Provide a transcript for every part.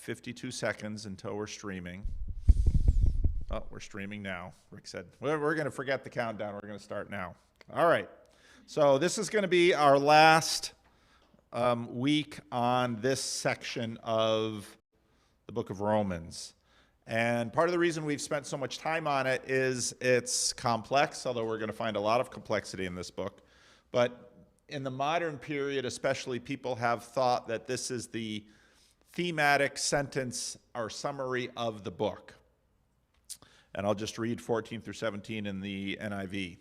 52 seconds until we're streaming. Oh, we're streaming now. Rick said, well, we're going to forget the countdown. We're going to start now. All right. So this is going to be our last week on this section of the book of Romans. And part of the reason we've spent so much time on it is it's complex, although we're going to find a lot of complexity in this book. But in the modern period especially, people have thought that this is the thematic sentence or summary of the book. And I'll just read 14 through 17 in the NIV.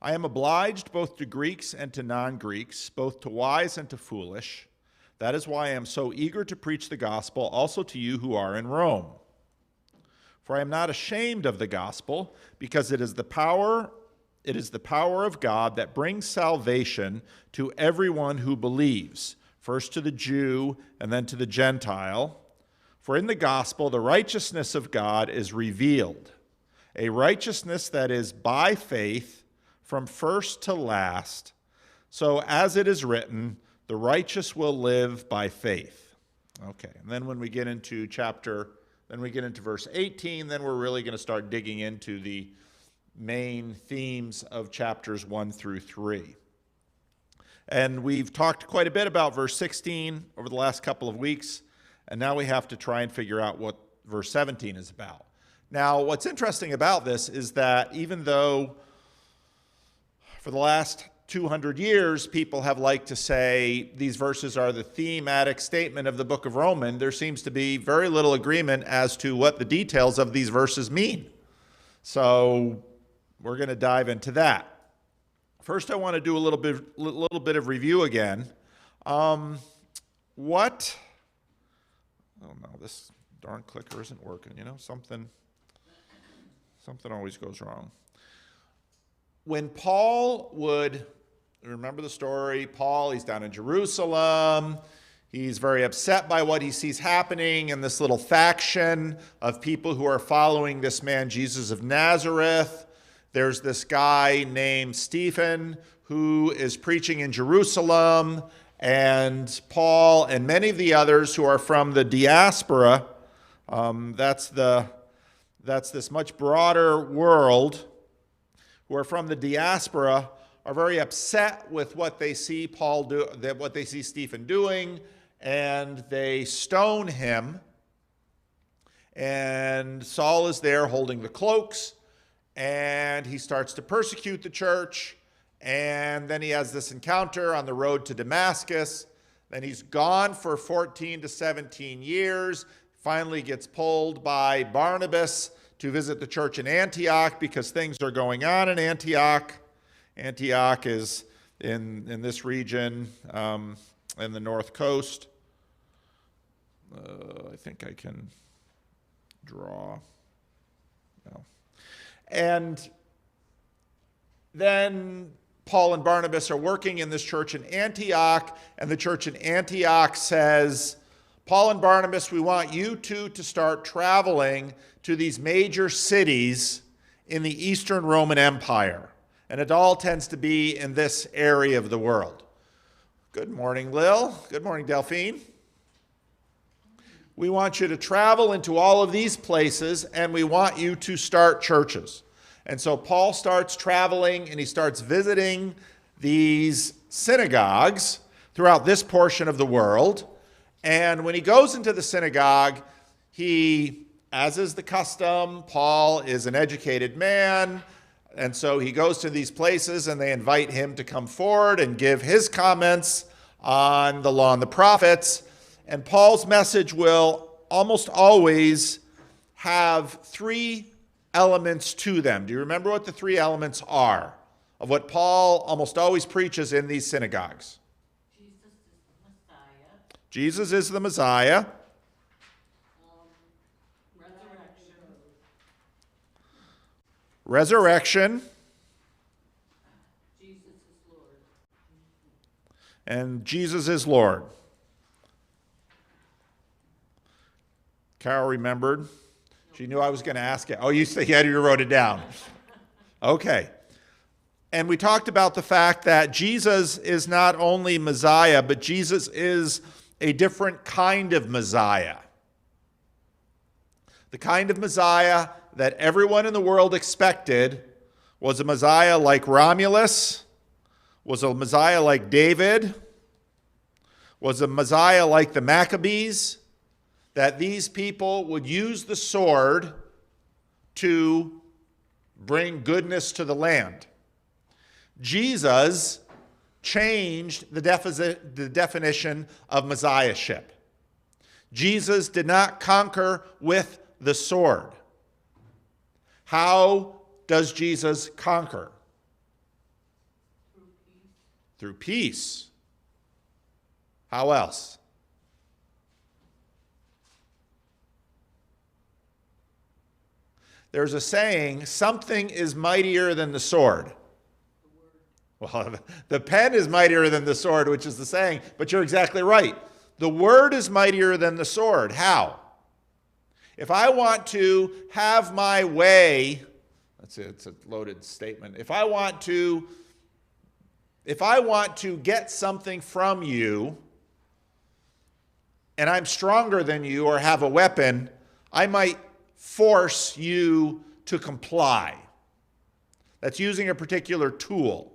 I am obliged both to Greeks and to non-Greeks, both to wise and to foolish. That is why I am so eager to preach the gospel also to you who are in Rome. For I am not ashamed of the gospel, because it is the power of God that brings salvation to everyone who believes, first to the Jew and then to the Gentile. For in the gospel the righteousness of God is revealed, a righteousness that is by faith from first to last. So as it is written, the righteous will live by faith. Okay, and then when we get into verse 18, then we're really going to start digging into the main themes of chapters 1 through 3. And we've talked quite a bit about verse 16 over the last couple of weeks, and now we have to try and figure out what verse 17 is about. Now, what's interesting about this is that even though for the last 200 years, people have liked to say these verses are the thematic statement of the book of Romans, there seems to be very little agreement as to what the details of these verses mean. So we're going to dive into that. First, I want to do a little bit of review again. Oh no, this darn clicker isn't working. You know, something always goes wrong. When Paul would, remember the story, Paul, he's down in Jerusalem. He's very upset by what he sees happening in this little faction of people who are following this man, Jesus of Nazareth. There's this guy named Stephen who is preaching in Jerusalem, and Paul and many of the others who are from the diaspora, that's this much broader world, who are from the diaspora, are very upset with what they see what they see Stephen doing, and they stone him. And Saul is there holding the cloaks, and he starts to persecute the church. And then he has this encounter on the road to Damascus. Then he's gone for 14 to 17 years, finally gets pulled by Barnabas to visit the church in Antioch because things are going on in Antioch. Antioch is in this region, in the north coast. I think I can draw. No. And then Paul and Barnabas are working in this church in Antioch, and the church in Antioch says, Paul and Barnabas, we want you two to start traveling to these major cities in the Eastern Roman Empire. And it all tends to be in this area of the world. Good morning, Lil. Good morning, Delphine. We want you to travel into all of these places, and we want you to start churches. And so Paul starts traveling, and he starts visiting these synagogues throughout this portion of the world. And when he goes into the synagogue, as is the custom, Paul is an educated man, and so he goes to these places and they invite him to come forward and give his comments on the law and the prophets. And Paul's message will almost always have three elements to them. Do you remember what the three elements are of what Paul almost always preaches in these synagogues? Jesus is the Messiah. Resurrection. Jesus is Lord. And Jesus is Lord. Carol remembered. She knew I was going to ask it. Oh, you wrote it down. Okay. And we talked about the fact that Jesus is not only Messiah, but Jesus is a different kind of Messiah. The kind of Messiah that everyone in the world expected was a Messiah like Romulus, was a Messiah like David, was a Messiah like the Maccabees, that these people would use the sword to bring goodness to the land. Jesus changed the definition of messiahship. Jesus did not conquer with the sword. How does Jesus conquer? Through peace. How else? There's a saying, something is mightier than the sword. Well, the pen is mightier than the sword, which is the saying, but you're exactly right. The word is mightier than the sword. How? If I want to have my way, it's a loaded statement. If I want to get something from you, and I'm stronger than you or have a weapon, I might force you to comply. That's using a particular tool.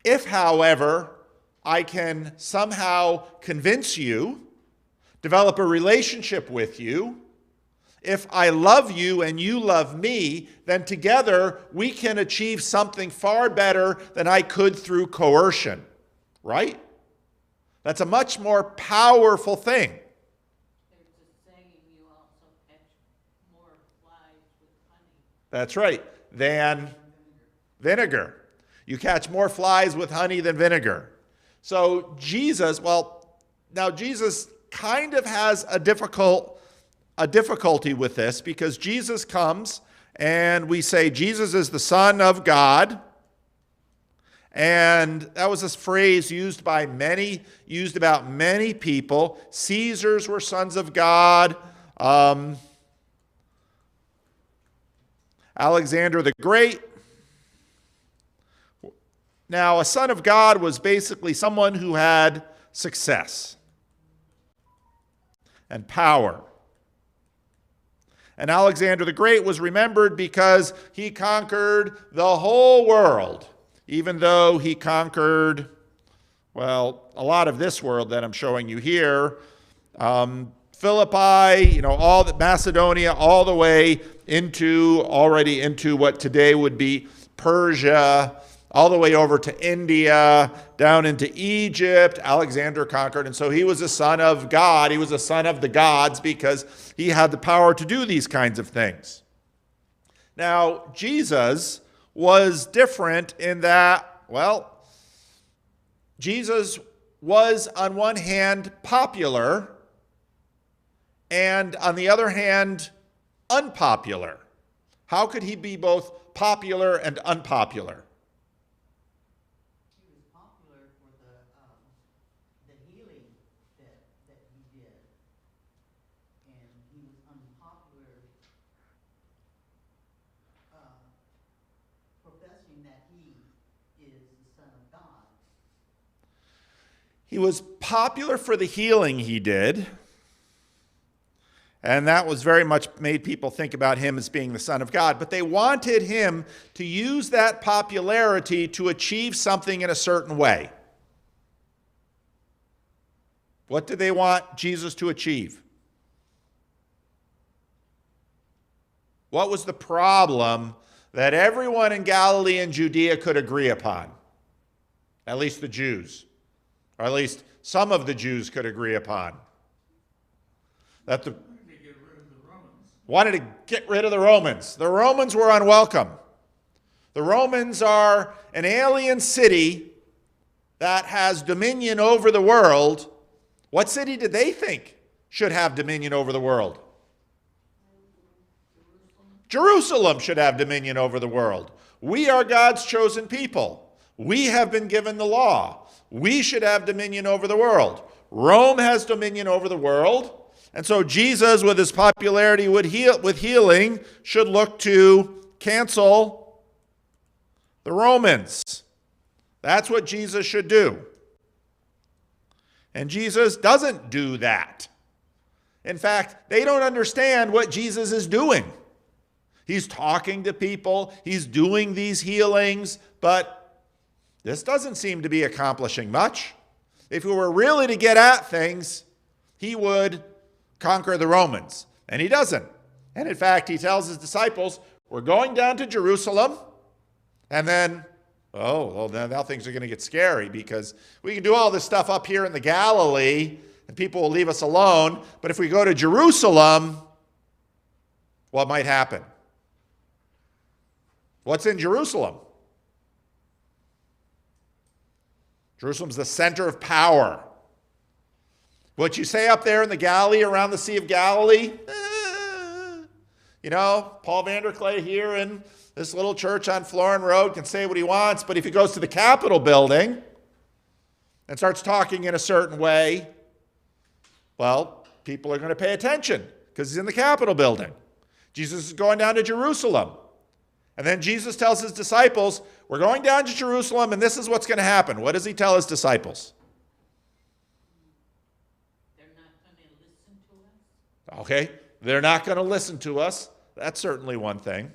If, however, I can somehow convince you, develop a relationship with you, if I love you and you love me, then together we can achieve something far better than I could through coercion, right? That's a much more powerful thing. There's a saying, you also catch more flies with honey. That's right, than vinegar. You catch more flies with honey than vinegar. So Jesus, now Jesus kind of has a difficulty with this, because Jesus comes and we say Jesus is the Son of God. And that was a phrase used about many people. Caesars were sons of God. Alexander the Great. Now, a son of God was basically someone who had success and power. And Alexander the Great was remembered because he conquered the whole world, even though he conquered, a lot of this world that I'm showing you here. Philippi, all the Macedonia, all the way into what today would be Persia, all the way over to India, down into Egypt. Alexander conquered, and so he was a son of God. He was a son of the gods because he had the power to do these kinds of things. Now, Jesus was different in that, Jesus was on one hand popular, and on the other hand, unpopular. How could he be both popular and unpopular? He was popular for the healing he did, and that was very much made people think about him as being the Son of God. But they wanted him to use that popularity to achieve something in a certain way. What did they want Jesus to achieve? What was the problem that everyone in Galilee and Judea could agree upon? At least the Jews. Or at least some of the Jews could agree upon. Wanted to get rid of the Romans. The Romans were unwelcome. The Romans are an alien city that has dominion over the world. What city did they think should have dominion over the world? Jerusalem should have dominion over the world. We are God's chosen people. We have been given the law. We should have dominion over the world. Rome has dominion over the world. And so Jesus, with his popularity with healing, should look to cancel the Romans. That's what Jesus should do. And Jesus doesn't do that. In fact, they don't understand what Jesus is doing. He's talking to people, he's doing these healings, but this doesn't seem to be accomplishing much. If he were really to get at things, he would conquer the Romans, and he doesn't. And in fact, he tells his disciples, we're going down to Jerusalem, and then, now things are going to get scary because we can do all this stuff up here in the Galilee, and people will leave us alone, but if we go to Jerusalem, what might happen? What's in Jerusalem? Jerusalem's the center of power. What you say up there in the Galilee, around the Sea of Galilee, Paul Vanderklay here in this little church on Florin Road can say what he wants, but if he goes to the Capitol building and starts talking in a certain way, well, people are going to pay attention because he's in the Capitol building. Jesus is going down to Jerusalem. And then Jesus tells his disciples, we're going down to Jerusalem, and this is what's going to happen. What does he tell his disciples? They're not going to listen to us. Okay, they're not going to listen to us. That's certainly one thing.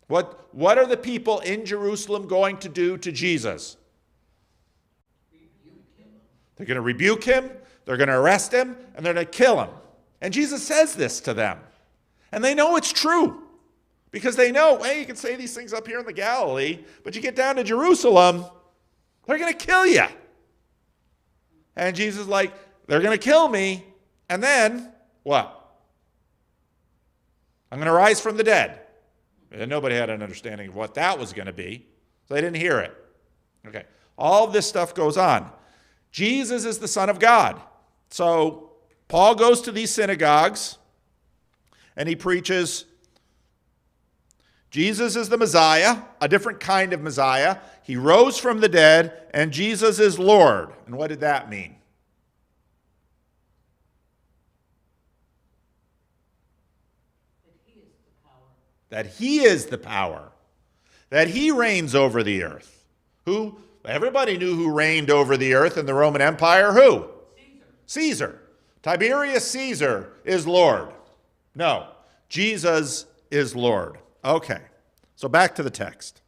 What are the people in Jerusalem going to do to Jesus? They're going to rebuke him, they're going to arrest him, and they're going to kill him. And Jesus says this to them. And they know it's true. Because they know, hey, you can say these things up here in the Galilee, but you get down to Jerusalem, they're going to kill you. And Jesus is like, they're going to kill me, and then what? I'm going to rise from the dead. And nobody had an understanding of what that was going to be, so they didn't hear it. Okay, all of this stuff goes on. Jesus is the Son of God. So Paul goes to these synagogues, and he preaches, Jesus is the Messiah, a different kind of Messiah. He rose from the dead, and Jesus is Lord. And what did that mean? That he is the power. That he reigns over the earth. Who? Everybody knew who reigned over the earth in the Roman Empire. Who? Caesar. Tiberius Caesar is Lord. No, Jesus is Lord. Okay, so back to the text.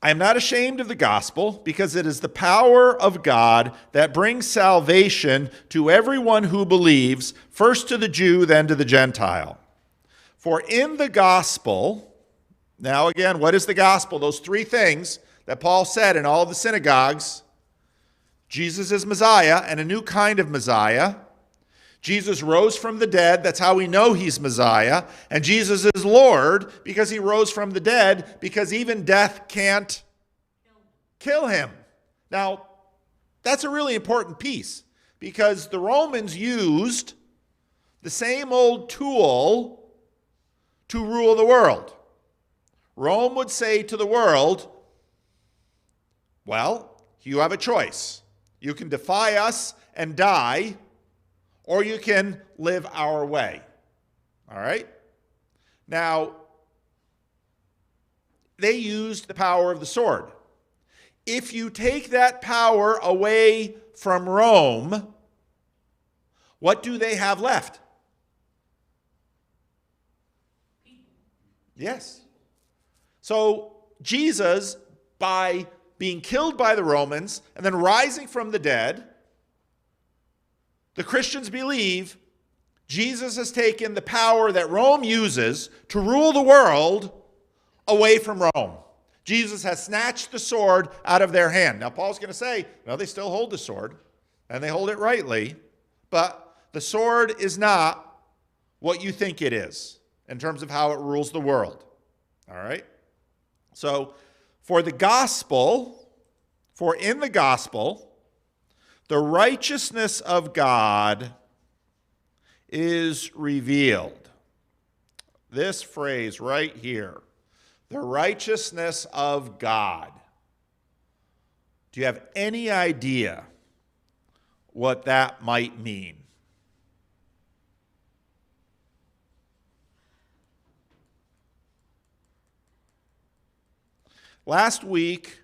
I am not ashamed of the gospel, because it is the power of God that brings salvation to everyone who believes, first to the Jew, then to the Gentile. For in the gospel, now again, what is the gospel? Those three things that Paul said in all of the synagogues. Jesus is Messiah, and a new kind of Messiah. Jesus rose from the dead. That's how we know he's Messiah. And Jesus is Lord because he rose from the dead, because even death can't kill him. Now, that's a really important piece, because the Romans used the same old tool to rule the world. Rome would say to the world, well, you have a choice. You can defy us and die, or you can live our way. All right? Now, they used the power of the sword. If you take that power away from Rome, what do they have left? Yes. So Jesus, by being killed by the Romans and then rising from the dead, the Christians believe Jesus has taken the power that Rome uses to rule the world away from Rome. Jesus has snatched the sword out of their hand. Now, Paul's going to say, no, they still hold the sword, and they hold it rightly, but the sword is not what you think it is in terms of how it rules the world. All right? So, for in the gospel, the righteousness of God is revealed. This phrase right here, the righteousness of God. Do you have any idea what that might mean? Last week,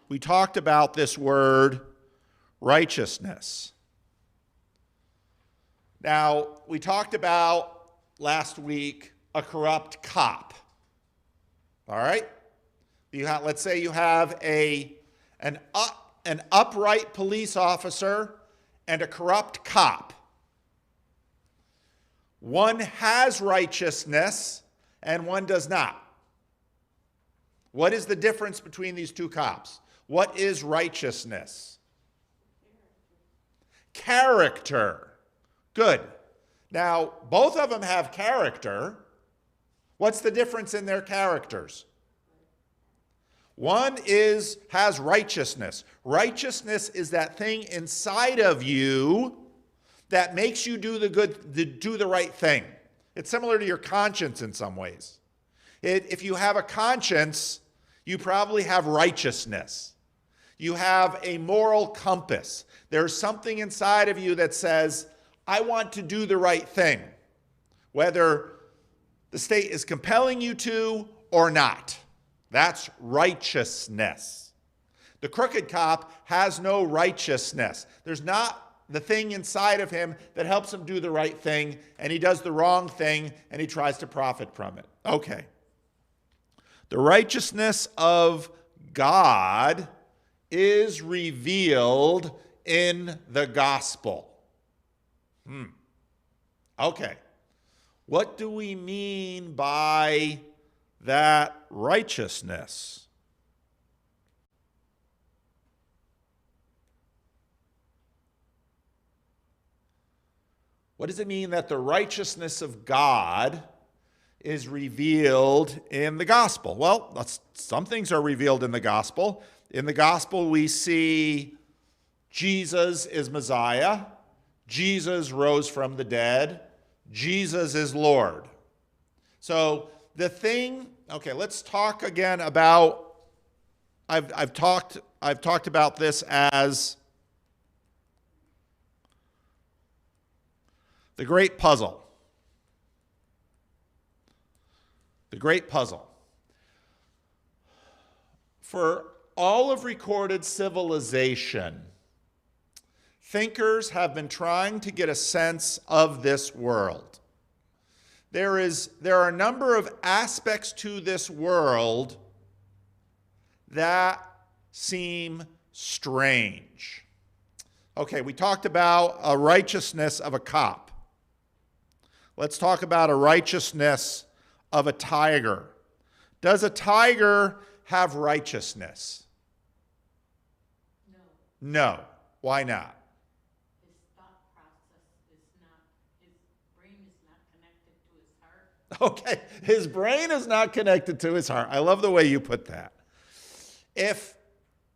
we talked about this word righteousness. Now, we talked about last week a corrupt cop. All right? Let's say you have an upright police officer and a corrupt cop. One has righteousness and one does not. What is the difference between these two cops? What is righteousness? Character. Good. Now, both of them have character. What's the difference in their characters? One has righteousness. Righteousness is that thing inside of you that makes you do the right thing. It's similar to your conscience in some ways. If you have a conscience, you probably have righteousness. You have a moral compass. There's something inside of you that says, I want to do the right thing, whether the state is compelling you to or not. That's righteousness. The crooked cop has no righteousness. There's not the thing inside of him that helps him do the right thing, and he does the wrong thing, and he tries to profit from it. Okay. The righteousness of God is revealed in the gospel. Okay. What do we mean by that righteousness? What does it mean that the righteousness of God is revealed in the gospel? Well, some things are revealed in the gospel. In the gospel, we see Jesus is Messiah. Jesus rose from the dead. Jesus is Lord. So the thing, okay, let's talk again about, I've talked about this as the great puzzle. The great puzzle. For all of recorded civilization, thinkers have been trying to get a sense of this world. There are a number of aspects to this world that seem strange. Okay, we talked about a righteousness of a cop. Let's talk about a righteousness of a tiger. Does a tiger have righteousness? No. No. Why not? His thought process is not, his brain is not connected to his heart. Okay, his brain is not connected to his heart. I love the way you put that. If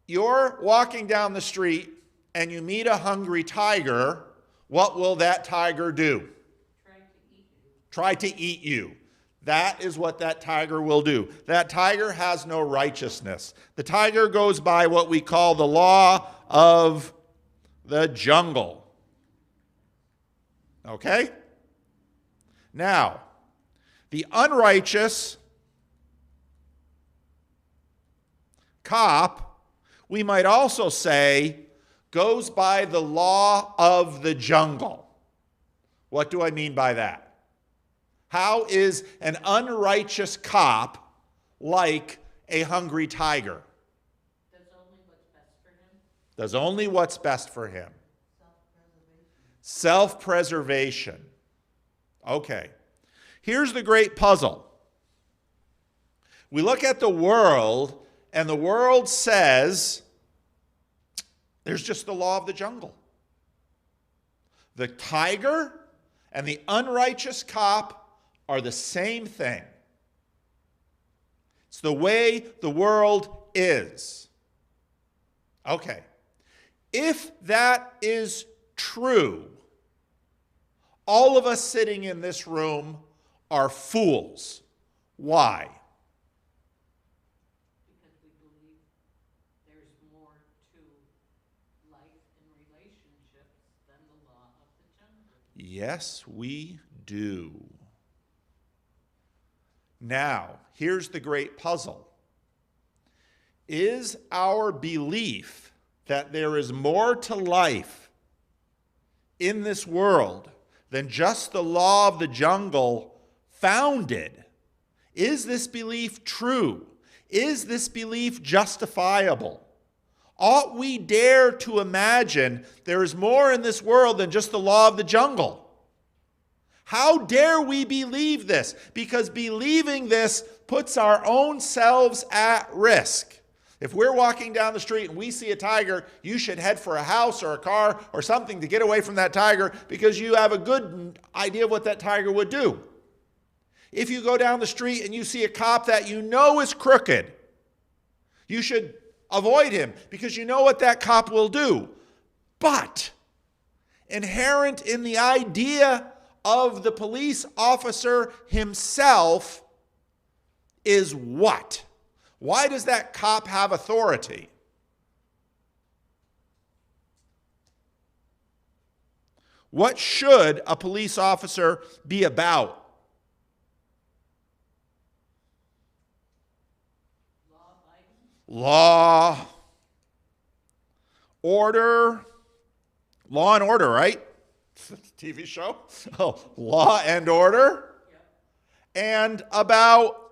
you're walking down the street and you meet a hungry tiger, what will that tiger do? Try to eat you. Try to eat you. That is what that tiger will do. That tiger has no righteousness. The tiger goes by what we call the law of the jungle. Okay? Now, the unrighteous cop, we might also say, goes by the law of the jungle. What do I mean by that? How is an unrighteous cop like a hungry tiger? Does only what's best for him. Does only what's best for him. Self-preservation. Self-preservation. Okay. Here's the great puzzle. We look at the world, and the world says there's just the law of the jungle. The tiger and the unrighteous cop are the same thing. It's the way the world is. Okay. If that is true, all of us sitting in this room are fools. Why? Because we believe there's more to life and relationships than the law of the jungle. Yes, we do. Now, here's the great puzzle. Is our belief that there is more to life in this world than just the law of the jungle founded? Is this belief true? Is this belief justifiable? Ought we dare to imagine there is more in this world than just the law of the jungle? How dare we believe this? Because believing this puts our own selves at risk. If we're walking down the street and we see a tiger, you should head for a house or a car or something to get away from that tiger because you have a good idea of what that tiger would do. If you go down the street and you see a cop that you know is crooked, you should avoid him because you know what that cop will do. But inherent in the idea of the police officer himself is what? Why does that cop have authority? What should a police officer be about? Law, order, Law and Order, right? TV show? Oh, Law and Order. And about,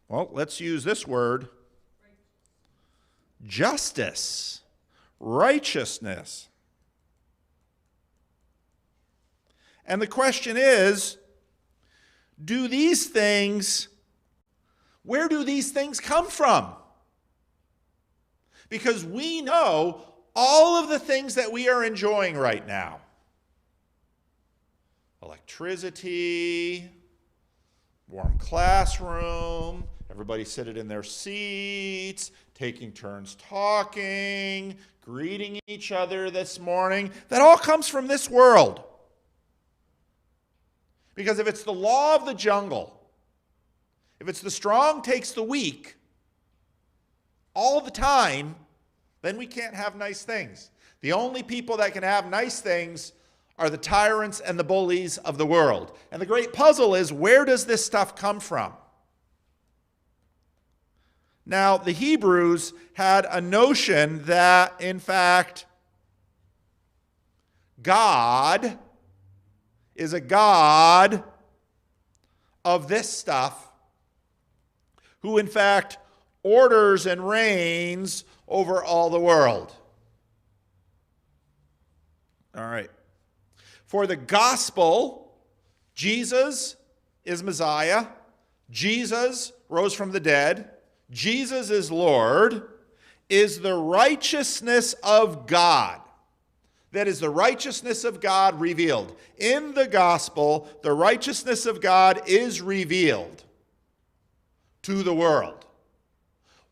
well, let's use this word, justice, righteousness. And the question is, where do these things come from? Because we know all of the things that we are enjoying right now. Electricity, warm classroom, everybody sitting in their seats, taking turns talking, greeting each other this morning. That all comes from this world. Because if it's the law of the jungle, if it's the strong takes the weak all the time, then we can't have nice things. The only people that can have nice things are the tyrants and the bullies of the world. And the great puzzle is, where does this stuff come from? Now, the Hebrews had a notion that, in fact, God is a God of this stuff, who in fact orders and reigns over all the world. All right. For the gospel, Jesus is Messiah. Jesus rose from the dead. Jesus is Lord, is the righteousness of God. That is the righteousness of God revealed. In the gospel, the righteousness of God is revealed to the world.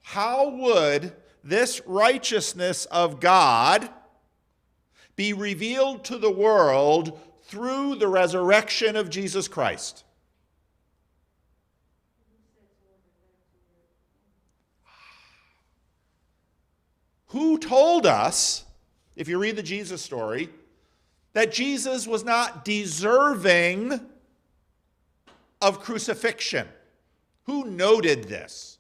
How would this righteousness of God be revealed to the world through the resurrection of Jesus Christ? Who told us, if you read the Jesus story, that Jesus was not deserving of crucifixion? Who noted this?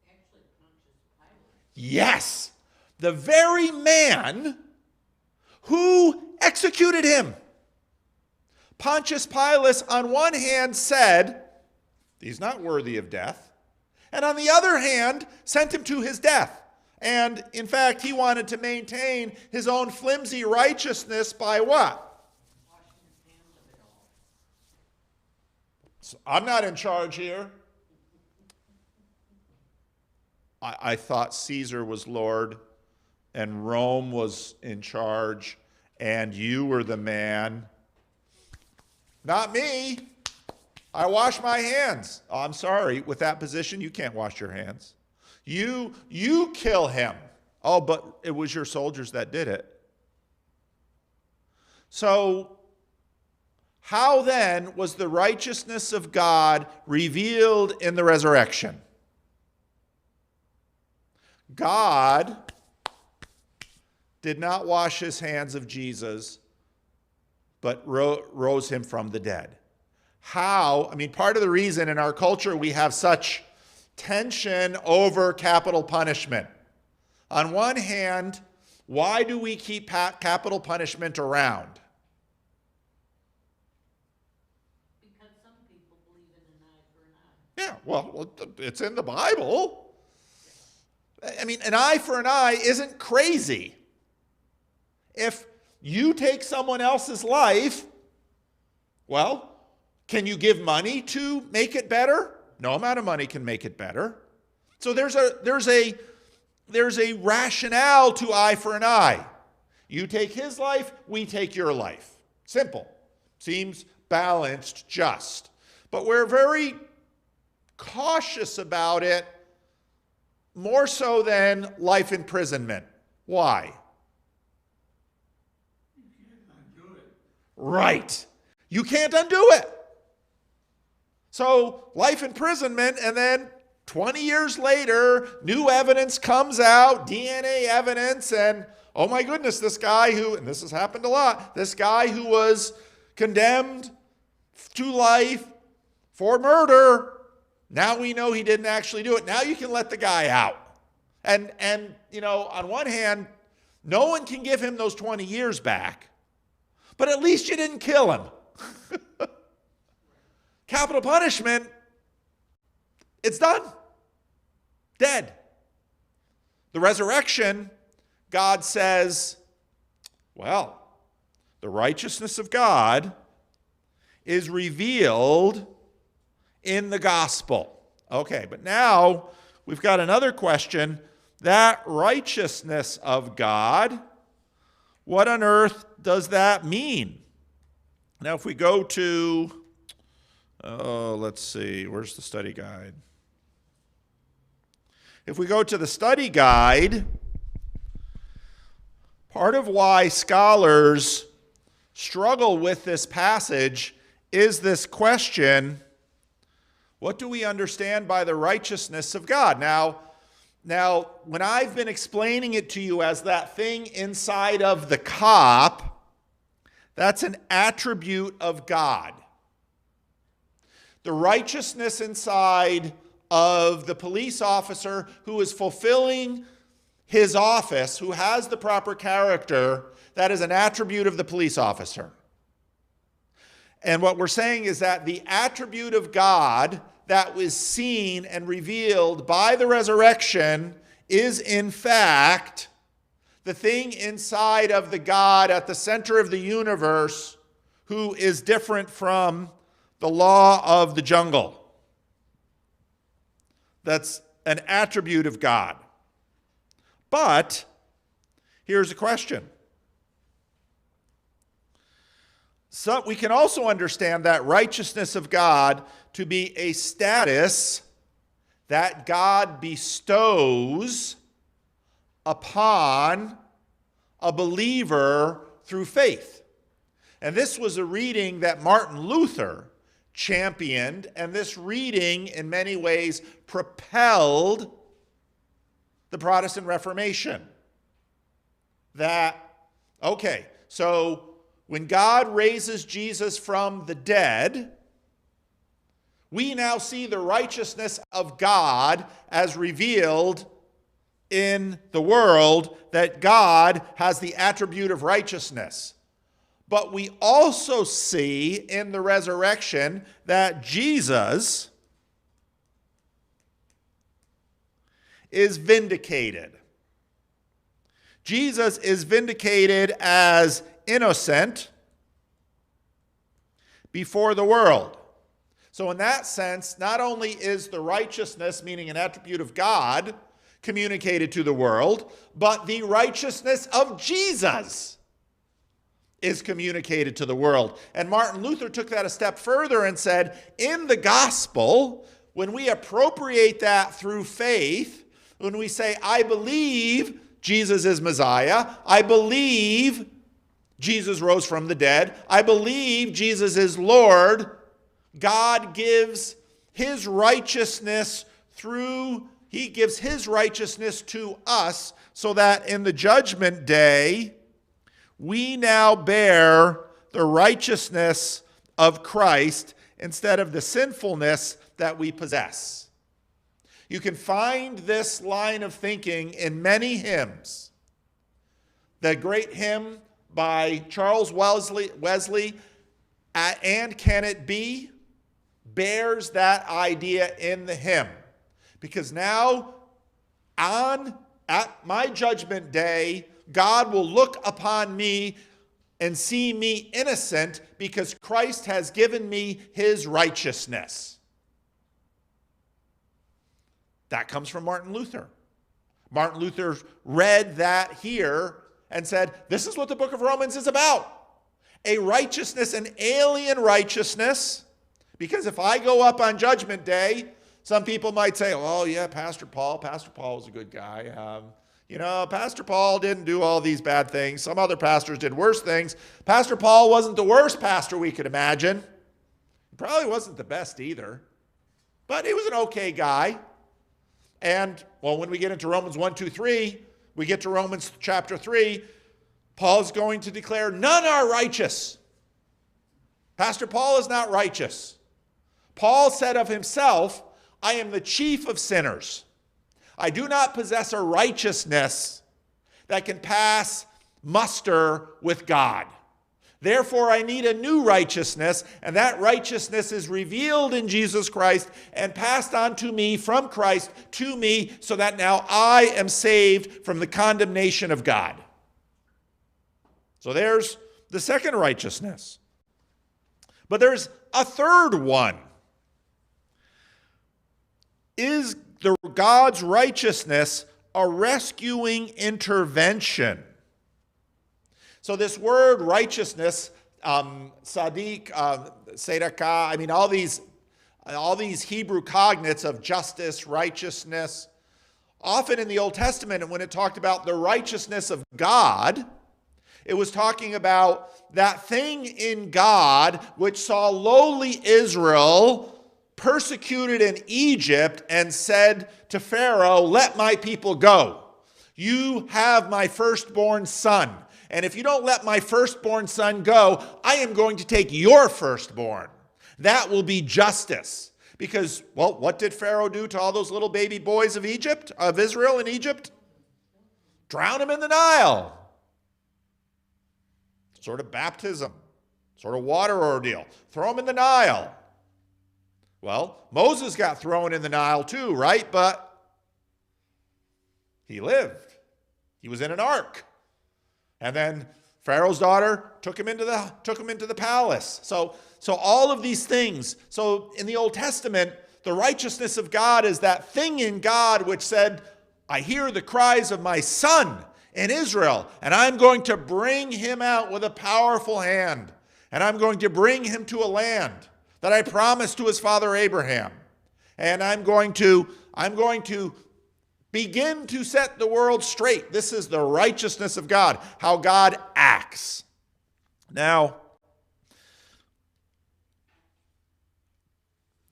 Actually, Pontius Pilate. Yes, the very man who executed him. Pontius Pilate, on one hand, said, he's not worthy of death, and on the other hand, sent him to his death. And in fact, he wanted to maintain his own flimsy righteousness by what? Washing his hands of it all. So I'm not in charge here. I thought Caesar was Lord and Rome was in charge and you were the man. Not me. I wash my hands. Oh, I'm sorry. With that position, you can't wash your hands. You kill him. Oh, but it was your soldiers that did it. So, how then was the righteousness of God revealed in the resurrection? God did not wash his hands of Jesus, but rose him from the dead. How? I mean, part of the reason in our culture we have such tension over capital punishment. On one hand, why do we keep capital punishment around? Because some people believe in an eye for an eye. Yeah, well, it's in the Bible. I mean, an eye for an eye isn't crazy. If you take someone else's life, well, can you give money to make it better? No amount of money can make it better. So there's a rationale to eye for an eye. You take his life, we take your life. Simple. Seems balanced, just. But we're very cautious about it, more so than life imprisonment. Why? You can't undo it. Right. You can't undo it. So life imprisonment, and then 20 years later, new evidence comes out, DNA evidence, and oh my goodness, this guy who, and this has happened a lot, this guy who was condemned to life for murder, now we know he didn't actually do it. Now you can let the guy out. And you know, on one hand, no one can give him those 20 years back, but at least you didn't kill him. Capital punishment, it's done. Dead. The resurrection, God says, well, the righteousness of God is revealed in the gospel. Okay, but now we've got another question. That righteousness of God, what on earth does that mean? Now, if we go to, let's see, where's the study guide? If we go to the study guide, part of why scholars struggle with this passage is this question, what do we understand by the righteousness of God? Now, when I've been explaining it to you as that thing inside of the cop, that's an attribute of God. The righteousness inside of the police officer who is fulfilling his office, who has the proper character, that is an attribute of the police officer. And what we're saying is that the attribute of God that was seen and revealed by the resurrection is in fact the thing inside of the God at the center of the universe who is different from the law of the jungle. That's an attribute of God. But here's a question. So we can also understand that righteousness of God to be a status that God bestows upon a believer through faith. And this was a reading that Martin Luther championed, and this reading in many ways propelled the Protestant Reformation. That, okay, so when God raises Jesus from the dead, we now see the righteousness of God as revealed in the world, that God has the attribute of righteousness. But we also see in the resurrection that Jesus is vindicated. Jesus is vindicated as innocent before the world. So in that sense, not only is the righteousness, meaning an attribute of God, communicated to the world, but the righteousness of Jesus is communicated to the world. And Martin Luther took that a step further and said, in the gospel, when we appropriate that through faith, when we say, I believe Jesus is Messiah, I believe Jesus rose from the dead, I believe Jesus is Lord, God gives his righteousness he gives his righteousness to us, so that in the judgment day, we now bear the righteousness of Christ instead of the sinfulness that we possess. You can find this line of thinking in many hymns. The great hymn by Charles Wesley, And Can It Be, bears that idea in the hymn. Because now, at my judgment day, God will look upon me and see me innocent because Christ has given me his righteousness. That comes from Martin Luther. Martin Luther read that here and said, this is what the book of Romans is about. A righteousness, an alien righteousness. Because if I go up on judgment day, some people might say, oh yeah, Pastor Paul was a good guy. Pastor Paul didn't do all these bad things. Some other pastors did worse things. Pastor Paul wasn't the worst pastor we could imagine. He probably wasn't the best either. But he was an okay guy. And, well, when we get into Romans 1, 2, 3, we get to Romans chapter 3, Paul's going to declare, none are righteous. Pastor Paul is not righteous. Paul said of himself, I am the chief of sinners. I do not possess a righteousness that can pass muster with God. Therefore, I need a new righteousness, and that righteousness is revealed in Jesus Christ and passed on to me from Christ to me, so that now I am saved from the condemnation of God. So there's the second righteousness. But there's a third one. Is God's righteousness a rescuing intervention? So this word righteousness, sadiq, tzedakah, all these Hebrew cognates of justice, righteousness, often in the Old Testament, when it talked about the righteousness of God, it was talking about that thing in God which saw lowly Israel persecuted in Egypt and said to Pharaoh, let my people go. You have my firstborn son. And if you don't let my firstborn son go, I am going to take your firstborn. That will be justice. Because, well, what did Pharaoh do to all those little baby boys of Egypt, of Israel in Egypt? Drown them in the Nile. Sort of baptism, sort of water ordeal. Throw them in the Nile. Well, Moses got thrown in the Nile too, right? But he lived. He was in an ark. And then Pharaoh's daughter took him into the palace. So all of these things. So in the Old Testament, the righteousness of God is that thing in God which said, I hear the cries of my son in Israel, and I'm going to bring him out with a powerful hand. And I'm going to bring him to a land that I promised to his father Abraham. And I'm going to begin to set the world straight. This is the righteousness of God, how God acts. Now,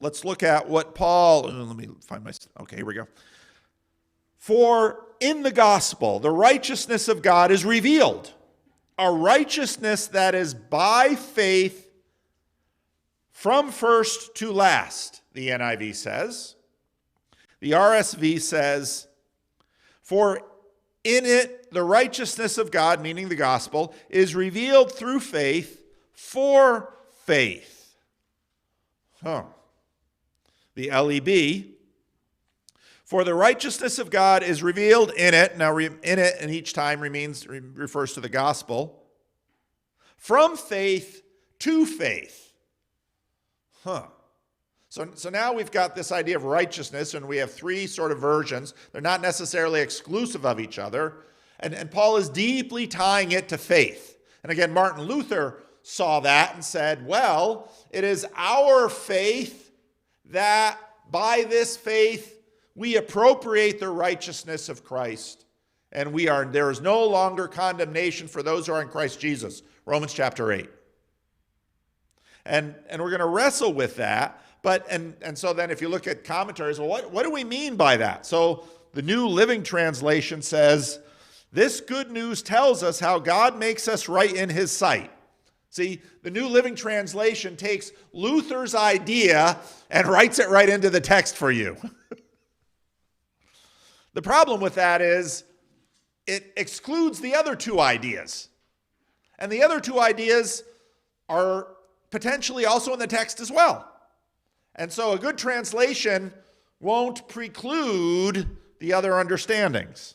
let's look at what Paul, let me find my, okay, here we go. For in the gospel, the righteousness of God is revealed, a righteousness that is by faith from first to last, the NIV says. The RSV says, for in it the righteousness of God, meaning the gospel, is revealed through faith for faith. The LEB, for the righteousness of God is revealed in it. Now, in it, and each time refers to the gospel. From faith to faith. So now we've got this idea of righteousness, and we have three sort of versions. They're not necessarily exclusive of each other. And Paul is deeply tying it to faith. And again, Martin Luther saw that and said, well, it is our faith that by this faith we appropriate the righteousness of Christ. And there is no longer condemnation for those who are in Christ Jesus. Romans chapter 8. And we're going to wrestle with that. But and so then if you look at commentaries, well, what do we mean by that? So the New Living Translation says, this good news tells us how God makes us right in his sight. See, the New Living Translation takes Luther's idea and writes it right into the text for you. The problem with that is it excludes the other two ideas. And the other two ideas are potentially also in the text as well. And so a good translation won't preclude the other understandings.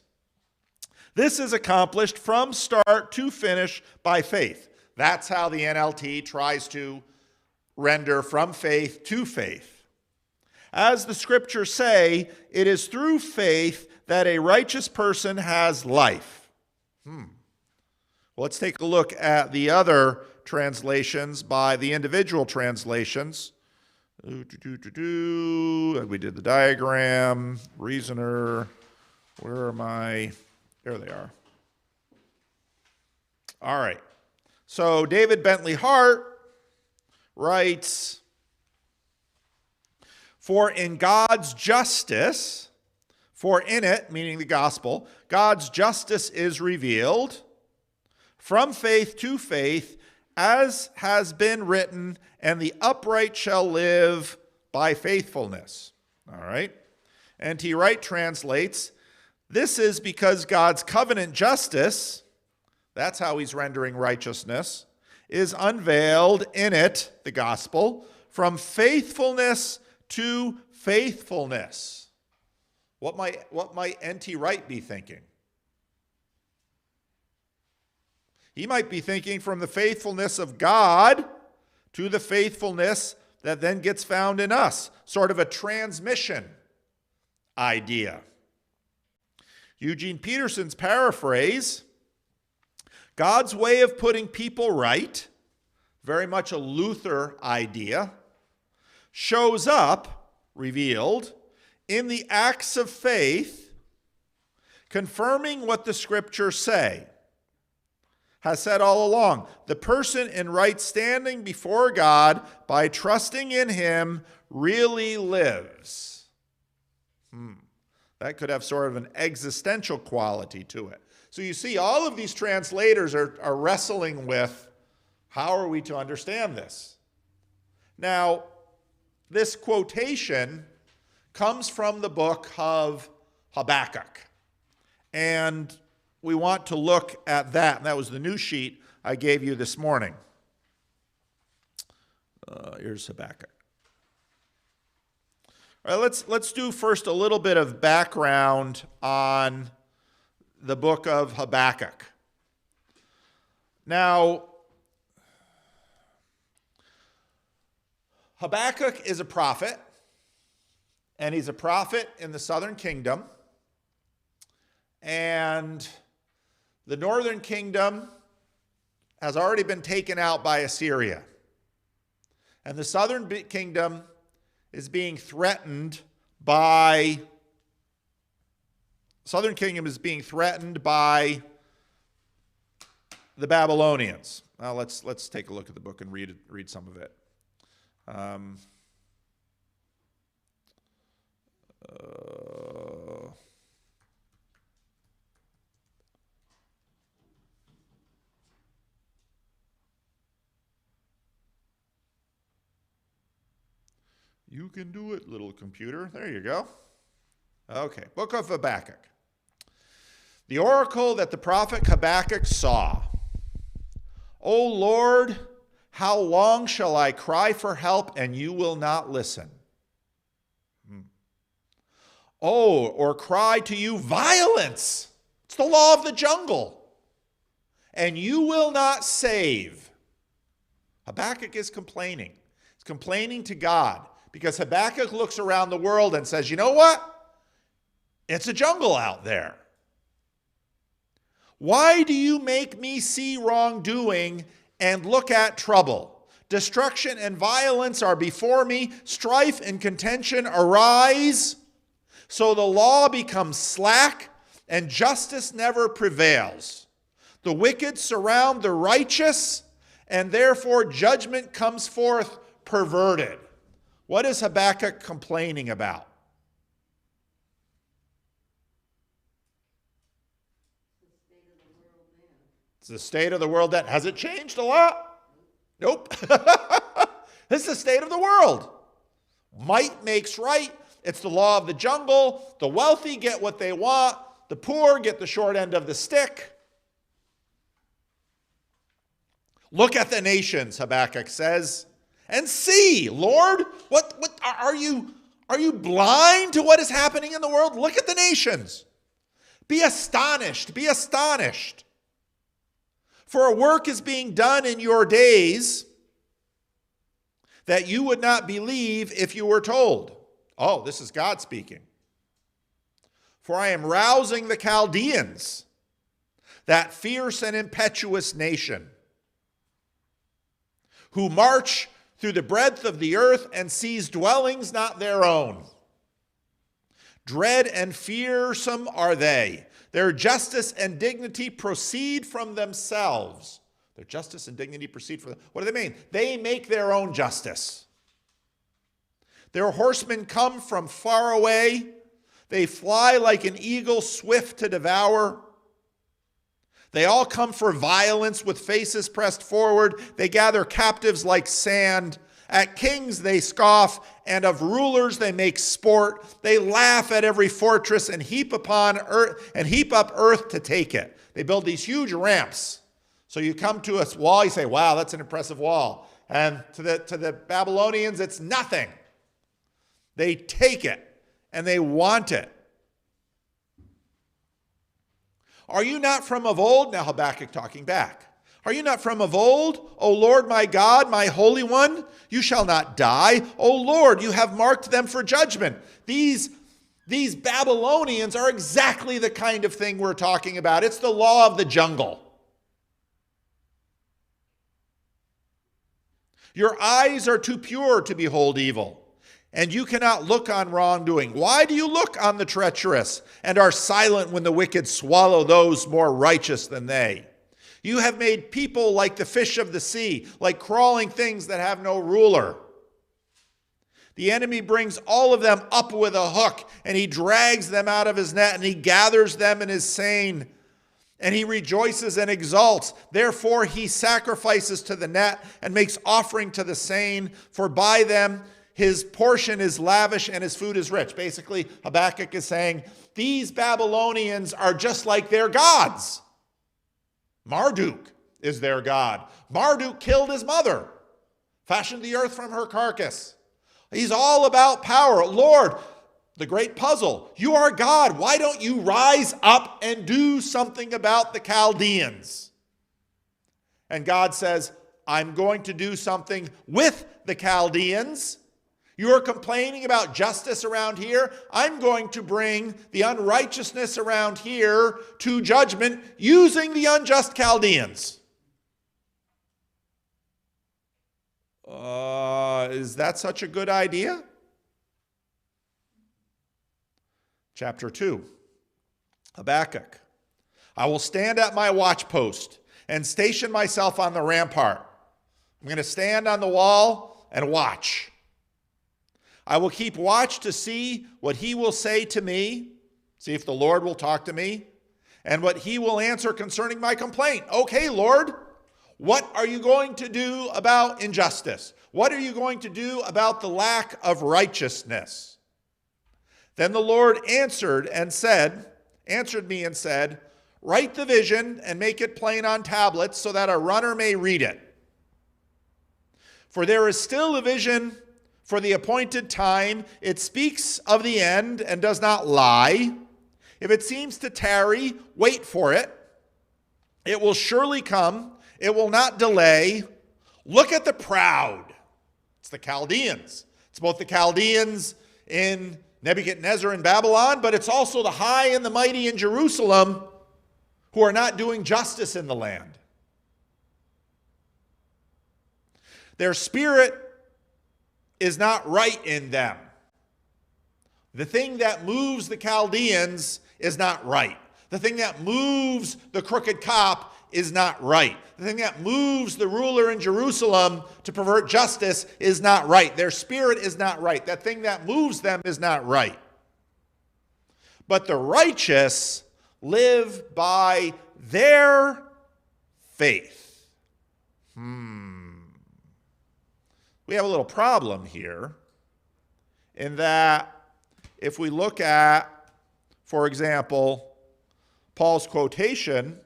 This is accomplished from start to finish by faith. That's how the NLT tries to render from faith to faith. As the scriptures say, it is through faith that a righteous person has life. Well, let's take a look at the other translations by the individual translations. We did the diagram, reasoner. Where am I? There they are. All right. So David Bentley Hart writes, "For in God's justice, for in it," meaning the gospel, "God's justice is revealed from faith to faith, as has been written, and the upright shall live by faithfulness." All right. N.T. Wright translates, "This is because God's covenant justice," that's how he's rendering righteousness, "is unveiled in it," the gospel, "from faithfulness to faithfulness." What might N.T. Wright be thinking? He might be thinking from the faithfulness of God to the faithfulness that then gets found in us. Sort of a transmission idea. Eugene Peterson's paraphrase, "God's way of putting people right," very much a Luther idea, "shows up, revealed, in the acts of faith, confirming what the scriptures say. Has said all along, the person in right standing before God by trusting in him really lives." That could have sort of an existential quality to it. So you see, all of these translators are wrestling with, how are we to understand this? Now, this quotation comes from the book of Habakkuk. And we want to look at that. And that was the new sheet I gave you this morning. Here's Habakkuk. All right, let's do first a little bit of background on the book of Habakkuk. Now, Habakkuk is a prophet, and he's a prophet in the southern kingdom. And the northern kingdom has already been taken out by Assyria. And the southern kingdom is being threatened by the Babylonians. Now let's take a look at the book and read some of it. You can do it, little computer. There you go. Okay, book of Habakkuk. The oracle that the prophet Habakkuk saw. O Lord, how long shall I cry for help and you will not listen? Oh, or cry to you violence. It's the law of the jungle. And you will not save. Habakkuk is complaining. He's complaining to God because Habakkuk looks around the world and says, you know what? It's a jungle out there. Why do you make me see wrongdoing and look at trouble? Destruction and violence are before me. Strife and contention arise. So the law becomes slack and justice never prevails. The wicked surround the righteous, and therefore judgment comes forth perverted. What is Habakkuk complaining about? It's the state of the world then. Has it changed a lot? Nope. This is the state of the world. Might makes right. It's the law of the jungle. The wealthy get what they want. The poor get the short end of the stick. Look at the nations, Habakkuk says, and see, Lord, what are you blind to what is happening in the world? Look at the nations. Be astonished, be astonished. For a work is being done in your days that you would not believe if you were told. Oh, this is God speaking. For I am rousing the Chaldeans, that fierce and impetuous nation, who march through the breadth of the earth and seize dwellings not their own. Dread and fearsome are they. Their justice and dignity proceed from themselves. Their justice and dignity proceed from them. What do they mean? They make their own justice. Their horsemen come from far away. They fly like an eagle swift to devour. They all come for violence with faces pressed forward. They gather captives like sand. At kings they scoff, and of rulers they make sport. They laugh at every fortress and heap up earth to take it. They build these huge ramps. So you come to a wall, you say, wow, that's an impressive wall. And to the Babylonians, it's nothing. They take it and they want it. Are you not from of old? Now Habakkuk talking back. Are you not from of old, O Lord my God, my Holy One? You shall not die. O Lord, you have marked them for judgment. These Babylonians are exactly the kind of thing we're talking about. It's the law of the jungle. Your eyes are too pure to behold evil, and you cannot look on wrongdoing. Why do you look on the treacherous and are silent when the wicked swallow those more righteous than they? You have made people like the fish of the sea, like crawling things that have no ruler. The enemy brings all of them up with a hook, and he drags them out of his net, and he gathers them in his seine, and he rejoices and exalts. Therefore he sacrifices to the net and makes offering to the seine, for by them his portion is lavish and his food is rich. Basically, Habakkuk is saying, these Babylonians are just like their gods. Marduk is their god. Marduk killed his mother, fashioned the earth from her carcass. He's all about power. Lord, the great puzzle, you are God. Why don't you rise up and do something about the Chaldeans? And God says, I'm going to do something with the Chaldeans. You're complaining about justice around here. I'm going to bring the unrighteousness around here to judgment using the unjust Chaldeans. Is that such a good idea? Chapter 2, Habakkuk. I will stand at my watchpost and station myself on the rampart. I'm going to stand on the wall and watch. I will keep watch to see what he will say to me, see if the Lord will talk to me, and what he will answer concerning my complaint. Okay, Lord, what are you going to do about injustice? What are you going to do about the lack of righteousness? Then the Lord answered me and said, write the vision and make it plain on tablets so that a runner may read it. For there is still a vision for the appointed time. It speaks of the end and does not lie. If it seems to tarry, wait for it. It will surely come. It will not delay. Look at the proud. It's the Chaldeans. It's both the Chaldeans in Nebuchadnezzar in Babylon, but it's also the high and the mighty in Jerusalem who are not doing justice in the land. Their spirit is not right in them. The thing that moves the Chaldeans is not right. The thing that moves the crooked cop is not right. The thing that moves the ruler in Jerusalem to pervert justice is not right. Their spirit is not right. That thing that moves them is not right. But the righteous live by their faith. We have a little problem here in that if we look at, for example, Paul's quotation,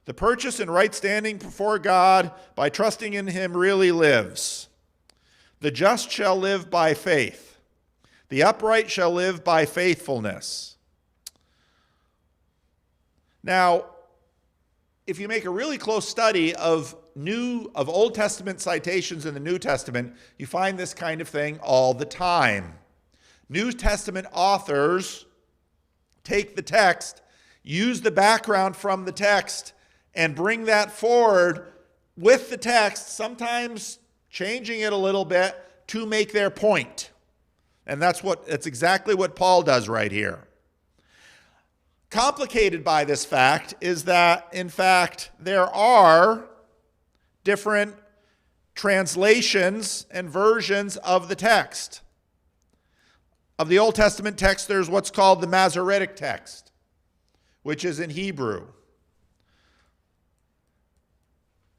the purchase and right standing before God by trusting in him really lives. The just shall live by faith. The upright shall live by faithfulness. Now, if you make a really close study of Old Testament citations in the New Testament, you find this kind of thing all the time. New Testament authors take the text, use the background from the text, and bring that forward with the text, sometimes changing it a little bit to make their point. And that's exactly what Paul does right here. Complicated by this fact is that, in fact, there are different translations and versions of the text. Of the Old Testament text, there's what's called the Masoretic text, which is in Hebrew.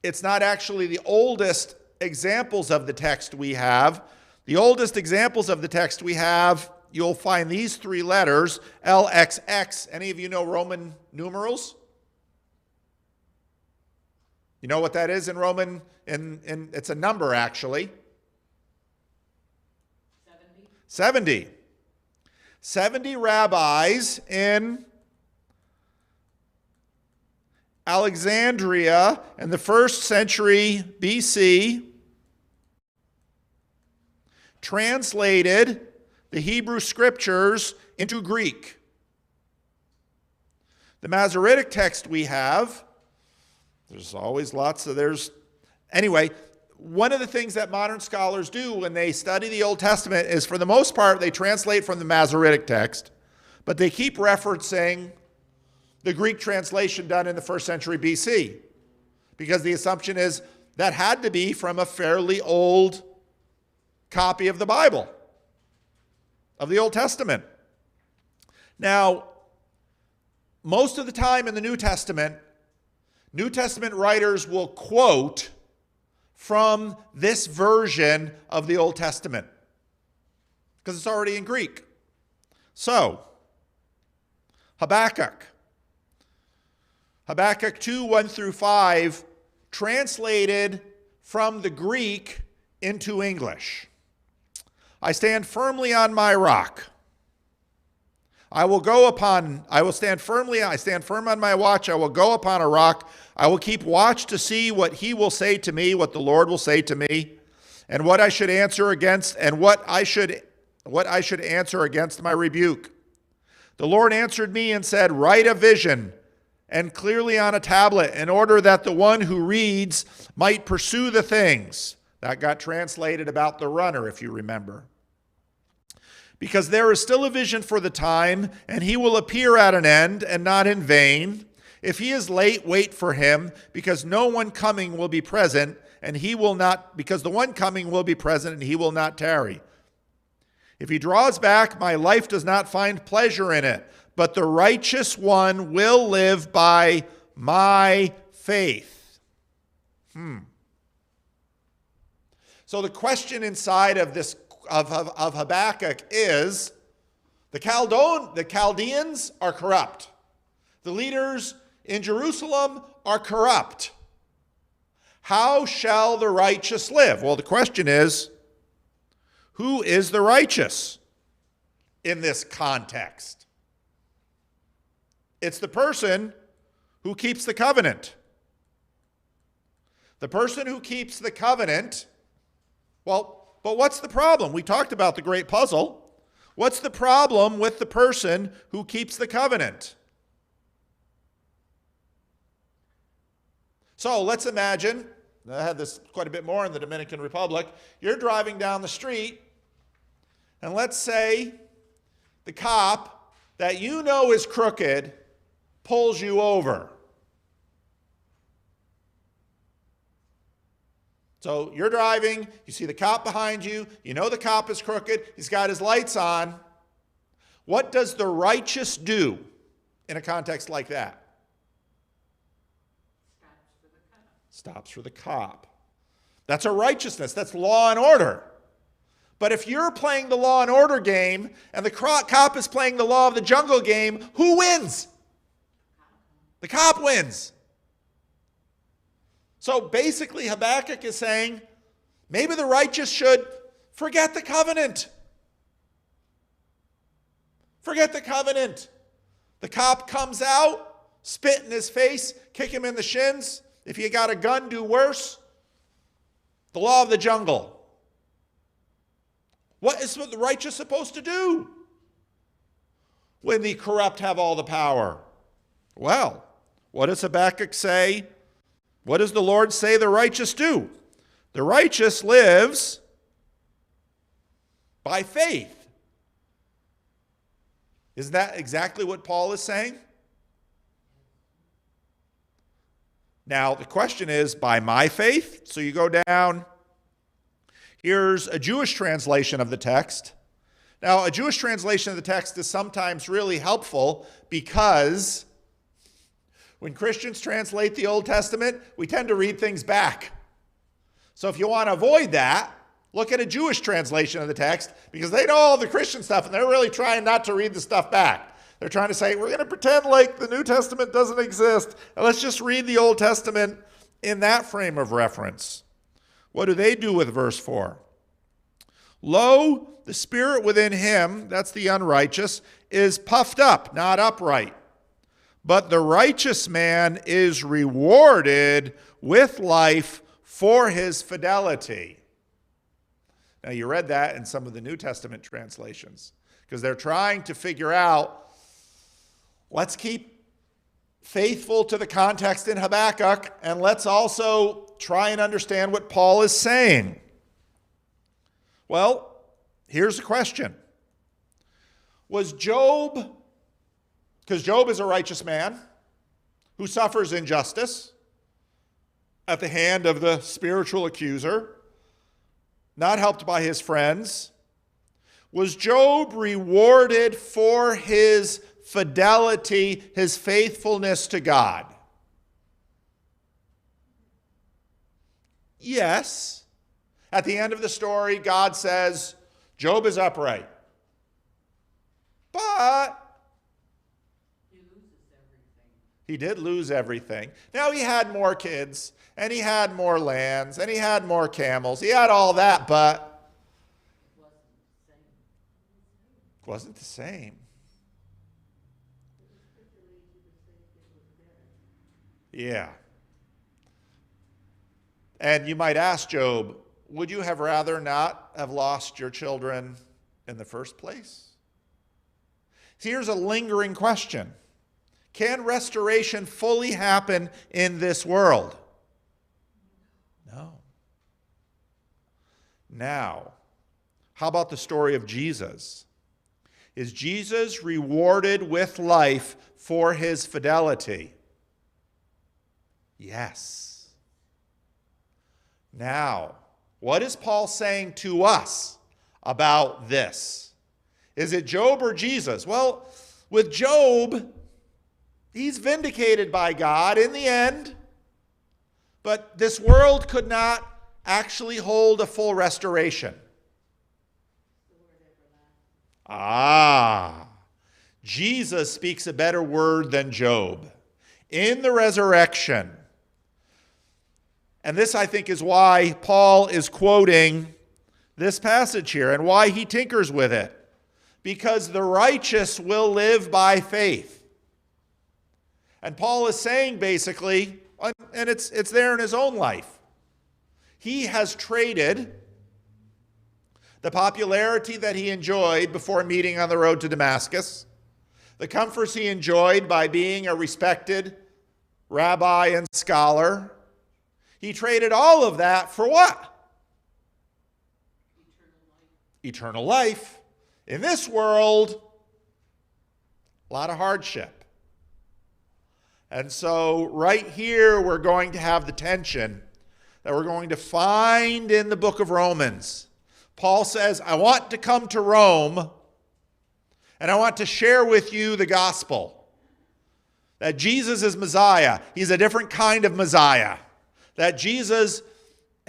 It's not actually the oldest examples of the text we have. The oldest examples of the text we have, you'll find these three letters, LXX. Any of you know Roman numerals? You know what that is in Roman? It's a number, actually. 70. 70 rabbis in Alexandria in the 1st century BC translated the Hebrew scriptures into Greek. The Masoretic text we have, anyway, one of the things that modern scholars do when they study the Old Testament is, for the most part, they translate from the Masoretic text, but they keep referencing the Greek translation done in the 1st century BC, because the assumption is that had to be from a fairly old copy of the Bible, of the Old Testament. Now, most of the time in the New Testament writers will quote from this version of the Old Testament because it's already in Greek. So, Habakkuk 2, 1 through 5, translated from the Greek into English. I stand firmly on my rock. I stand firm on my watch. I will go upon a rock. I will keep watch to see what he will say to me, what the Lord will say to me, and what I should answer against, and what I should answer against my rebuke. The Lord answered me and said, write a vision and clearly on a tablet, in order that the one who reads might pursue the things. That got translated about the runner, if you remember. Because there is still a vision for the time, and he will appear at an end, and not in vain. If he is late, wait for him, because no one coming will be present, and he will not, because the one coming will be present, and he will not tarry. If he draws back, my life does not find pleasure in it, but the righteous one will live by my faith. So the question inside of this of Habakkuk is, the Chaldeans are corrupt. The leaders in Jerusalem are corrupt. How shall the righteous live? Well, the question is, who is the righteous in this context? It's the person who keeps the covenant. The person who keeps the covenant, well, but what's the problem? We talked about the great puzzle. What's the problem with the person who keeps the covenant? So let's imagine, I had this quite a bit more in the Dominican Republic, you're driving down the street, and let's say the cop that you know is crooked pulls you over. So you're driving, you see the cop behind you, you know the cop is crooked, he's got his lights on. What does the righteous do in a context like that? Stops for the cop. That's a righteousness, that's law and order. But if you're playing the law and order game and the cop is playing the law of the jungle game, who wins? The cop wins. So basically Habakkuk is saying, maybe the righteous should forget the covenant. Forget the covenant. The cop comes out, spit in his face, kick him in the shins. If you got a gun, do worse. The law of the jungle. What is the righteous supposed to do when the corrupt have all the power? Well, what does Habakkuk say? What does the Lord say the righteous do? The righteous lives by faith. Isn't that exactly what Paul is saying? Now, the question is, by my faith? So you go down. Here's a Jewish translation of the text. Now, a Jewish translation of the text is sometimes really helpful because when Christians translate the Old Testament, we tend to read things back. So if you want to avoid that, look at a Jewish translation of the text because they know all the Christian stuff and they're really trying not to read the stuff back. They're trying to say, we're going to pretend like the New Testament doesn't exist and let's just read the Old Testament in that frame of reference. What do they do with verse 4? Lo, the spirit within him, that's the unrighteous, is puffed up, not upright. But the righteous man is rewarded with life for his fidelity. Now, you read that in some of the New Testament translations because they're trying to figure out, let's keep faithful to the context in Habakkuk, and let's also try and understand what Paul is saying. Well, here's the question. Was Job, because Job is a righteous man who suffers injustice at the hand of the spiritual accuser, not helped by his friends, was Job rewarded for his fidelity, his faithfulness to God? Yes. At the end of the story, God says, Job is upright. But he did lose everything. Now he had more kids, and he had more lands, and he had more camels. He had all that, but it wasn't the same. Yeah. And you might ask Job, would you have rather not have lost your children in the first place? Here's a lingering question. Can restoration fully happen in this world? No. Now, how about the story of Jesus? Is Jesus rewarded with life for his fidelity? Yes. Now, what is Paul saying to us about this? Is it Job or Jesus? Well, with Job, he's vindicated by God in the end, but this world could not actually hold a full restoration. Jesus speaks a better word than Job. In the resurrection, and this, I think, is why Paul is quoting this passage here and why he tinkers with it. Because the righteous will live by faith. And Paul is saying basically, and it's there in his own life, he has traded the popularity that he enjoyed before meeting on the road to Damascus, the comforts he enjoyed by being a respected rabbi and scholar. He traded all of that for what? Eternal life. In this world, a lot of hardship. And so right here, we're going to have the tension that we're going to find in the book of Romans. Paul says, I want to come to Rome, and I want to share with you the gospel. That Jesus is Messiah. He's a different kind of Messiah. That Jesus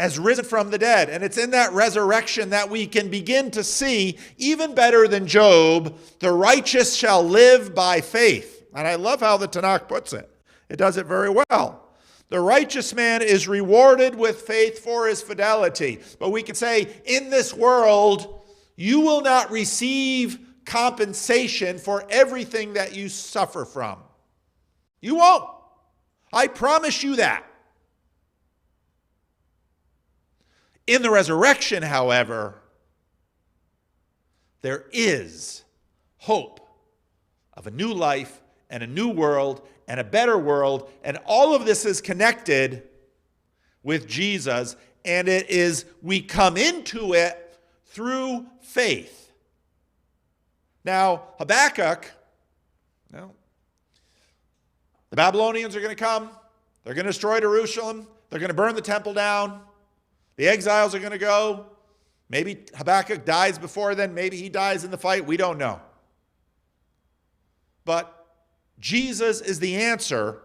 has risen from the dead. And it's in that resurrection that we can begin to see, even better than Job, the righteous shall live by faith. And I love how the Tanakh puts it. It does it very well. The righteous man is rewarded with faith for his fidelity. But we could say, in this world, you will not receive compensation for everything that you suffer from. You won't. I promise you that. In the resurrection, however, there is hope of a new life and a new world and a better world, and all of this is connected with Jesus, and we come into it through faith. Now, Habakkuk, the Babylonians are going to come, they're going to destroy Jerusalem, they're going to burn the temple down, the exiles are going to go. Maybe Habakkuk dies before then, maybe he dies in the fight, we don't know. But Jesus is the answer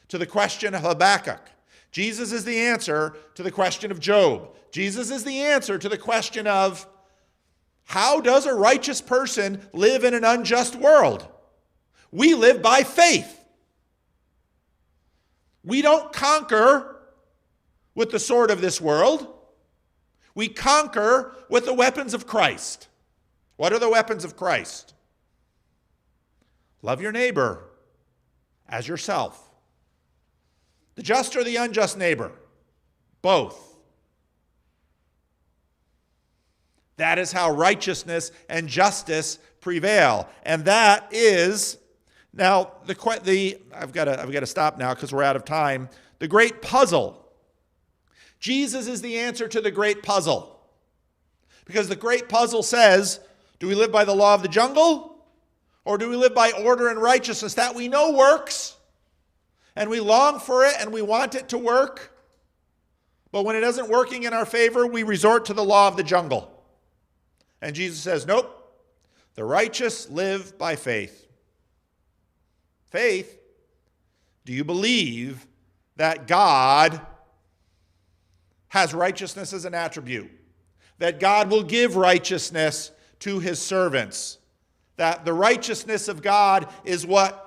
to the question of Habakkuk. Jesus is the answer to the question of Job. Jesus is the answer to the question of, how does a righteous person live in an unjust world? We live by faith. We don't conquer with the sword of this world. We conquer with the weapons of Christ. What are the weapons of Christ? Love your neighbor as yourself. The just or the unjust neighbor? Both. That is how righteousness and justice prevail. And that is, now, I've got to stop now because we're out of time. The great puzzle. Jesus is the answer to the great puzzle. Because the great puzzle says, do we live by the law of the jungle? Or do we live by order and righteousness that we know works, and we long for it, and we want it to work, but when it isn't working in our favor, we resort to the law of the jungle. And Jesus says, nope, the righteous live by faith. Faith? Do you believe that God has righteousness as an attribute? That God will give righteousness to his servants? That the righteousness of God is what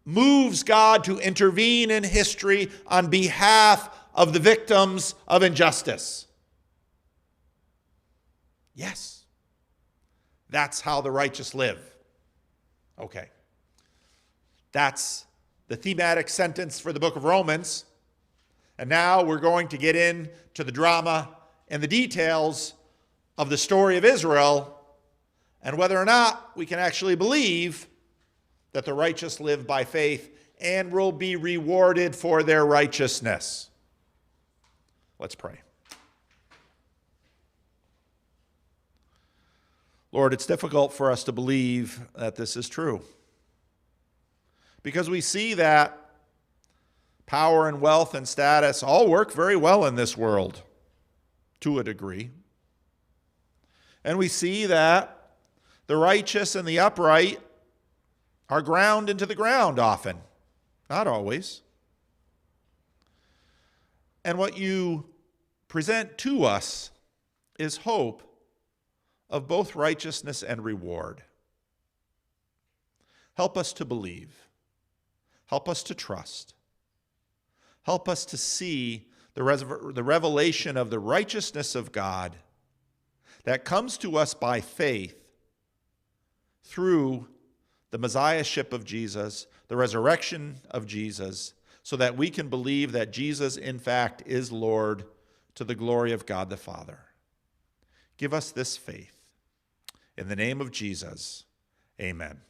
moves God to intervene in history on behalf of the victims of injustice? Yes. That's how the righteous live. Okay. That's the thematic sentence for the book of Romans. And now we're going to get into the drama and the details of the story of Israel, and whether or not we can actually believe that the righteous live by faith and will be rewarded for their righteousness. Let's pray. Lord, it's difficult for us to believe that this is true, because we see that power and wealth and status all work very well in this world to a degree. And we see that the righteous and the upright are ground into the ground often, not always. And what you present to us is hope of both righteousness and reward. Help us to believe. Help us to trust. Help us to see the revelation of the righteousness of God that comes to us by faith through the Messiahship of Jesus, the resurrection of Jesus, so that we can believe that Jesus, in fact, is Lord to the glory of God the Father. Give us this faith. In the name of Jesus, amen.